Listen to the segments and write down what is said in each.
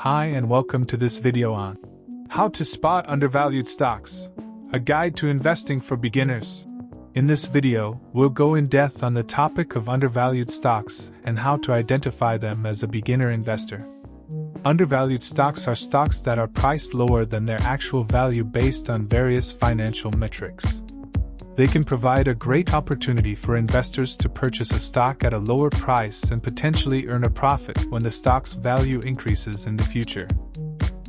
Hi and welcome to this video on how to spot undervalued stocks, a guide to investing for beginners. In this video, we'll go in depth on the topic of undervalued stocks and how to identify them as a beginner investor. Undervalued stocks are stocks that are priced lower than their actual value based on various financial metrics. They can provide a great opportunity for investors to purchase a stock at a lower price and potentially earn a profit when the stock's value increases in the future.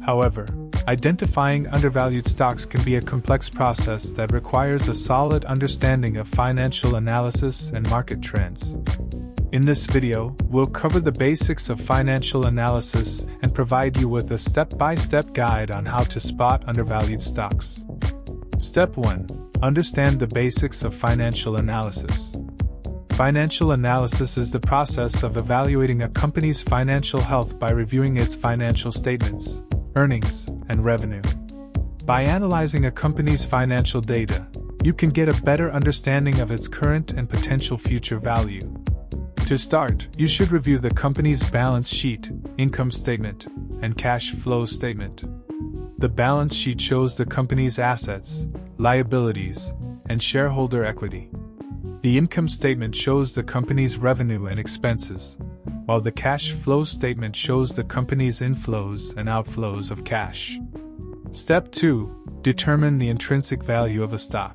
However, identifying undervalued stocks can be a complex process that requires a solid understanding of financial analysis and market trends. In this video, we'll cover the basics of financial analysis and provide you with a step-by-step guide on how to spot undervalued stocks. Step 1. Understand the basics of financial analysis. Financial analysis is the process of evaluating a company's financial health by reviewing its financial statements, earnings, and revenue. By analyzing a company's financial data, you can get a better understanding of its current and potential future value. To start, you should review the company's balance sheet, income statement, and cash flow statement. The balance sheet shows the company's assets, liabilities, and shareholder equity. The income statement shows the company's revenue and expenses, while the cash flow statement shows the company's inflows and outflows of cash. Step 2. Determine the intrinsic value of a stock.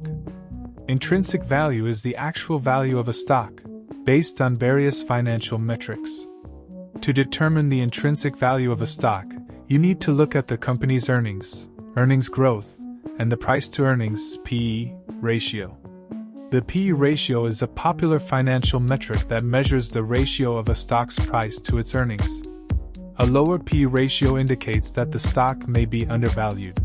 Intrinsic value is the actual value of a stock, based on various financial metrics. To determine the intrinsic value of a stock, you need to look at the company's earnings growth, and the price-to-earnings (PE) ratio. The PE ratio is a popular financial metric that measures the ratio of a stock's price to its earnings. A lower PE ratio indicates that the stock may be undervalued.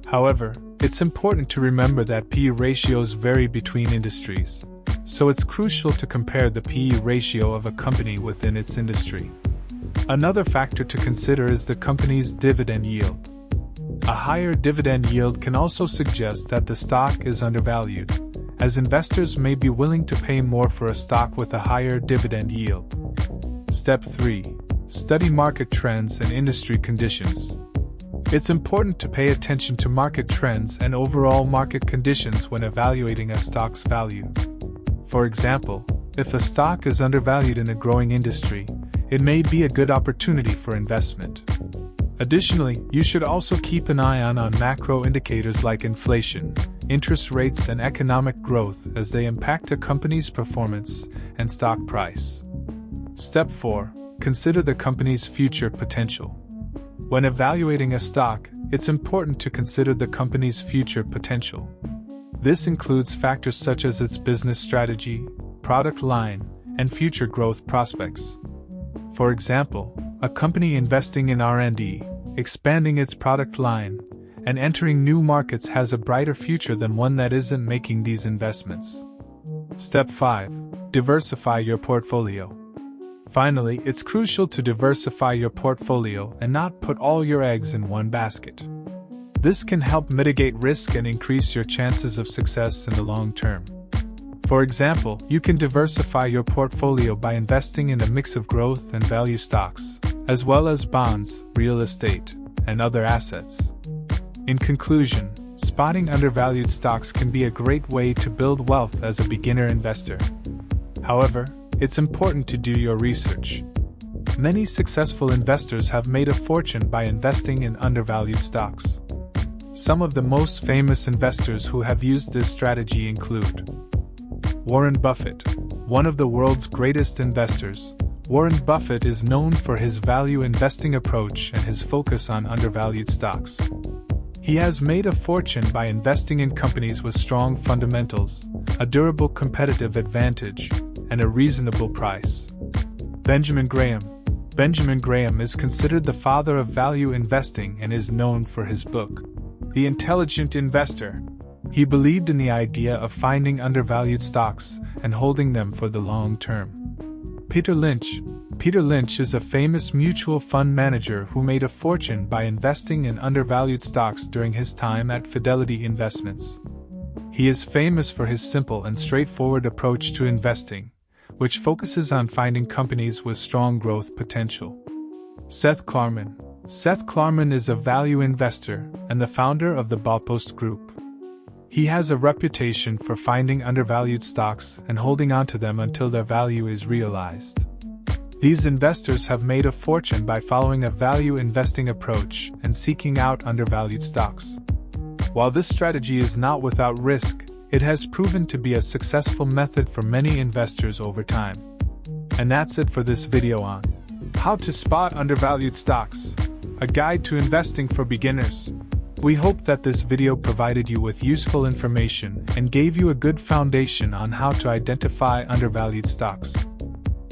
However, it's important to remember that PE ratios vary between industries, so it's crucial to compare the PE ratio of a company within its industry. Another factor to consider is the company's dividend yield. A higher dividend yield can also suggest that the stock is undervalued, as investors may be willing to pay more for a stock with a higher dividend yield. Step 3. Study market trends and industry conditions. It's important to pay attention to market trends and overall market conditions when evaluating a stock's value. For example, if a stock is undervalued in a growing industry, it may be a good opportunity for investment. Additionally, you should also keep an eye on macro indicators like inflation, interest rates, and economic growth as they impact a company's performance and stock price. Step 4. Consider the company's future potential. When evaluating a stock, it's important to consider the company's future potential. This includes factors such as its business strategy, product line, and future growth prospects. For example, a company investing in R&D, expanding its product line, and entering new markets has a brighter future than one that isn't making these investments. Step 5. Diversify your portfolio. Finally, it's crucial to diversify your portfolio and not put all your eggs in one basket. This can help mitigate risk and increase your chances of success in the long term. For example, you can diversify your portfolio by investing in a mix of growth and value stocks, as well as bonds, real estate, and other assets. In conclusion, spotting undervalued stocks can be a great way to build wealth as a beginner investor. However, it's important to do your research. Many successful investors have made a fortune by investing in undervalued stocks. Some of the most famous investors who have used this strategy include Warren Buffett, one of the world's greatest investors. Warren Buffett is known for his value investing approach and his focus on undervalued stocks. He has made a fortune by investing in companies with strong fundamentals, a durable competitive advantage, and a reasonable price. Benjamin Graham. Benjamin Graham is considered the father of value investing and is known for his book, The Intelligent Investor. He believed in the idea of finding undervalued stocks and holding them for the long term. Peter Lynch. Peter Lynch is a famous mutual fund manager who made a fortune by investing in undervalued stocks during his time at Fidelity Investments. He is famous for his simple and straightforward approach to investing, which focuses on finding companies with strong growth potential. Seth Klarman. Seth Klarman is a value investor and the founder of the Ballpost Group. He has a reputation for finding undervalued stocks and holding onto them until their value is realized. These investors have made a fortune by following a value investing approach and seeking out undervalued stocks. While this strategy is not without risk, it has proven to be a successful method for many investors over time. And that's it for this video on how to spot undervalued stocks, a guide to investing for beginners. We hope that this video provided you with useful information and gave you a good foundation on how to identify undervalued stocks.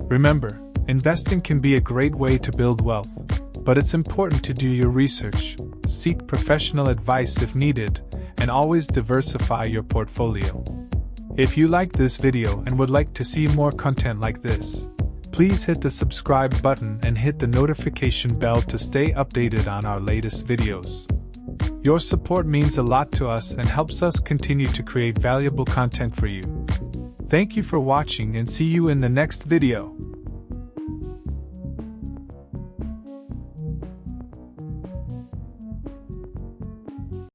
Remember, investing can be a great way to build wealth, but it's important to do your research, seek professional advice if needed, and always diversify your portfolio. If you like this video and would like to see more content like this, please hit the subscribe button and hit the notification bell to stay updated on our latest videos. Your support means a lot to us and helps us continue to create valuable content for you. Thank you for watching and see you in the next video.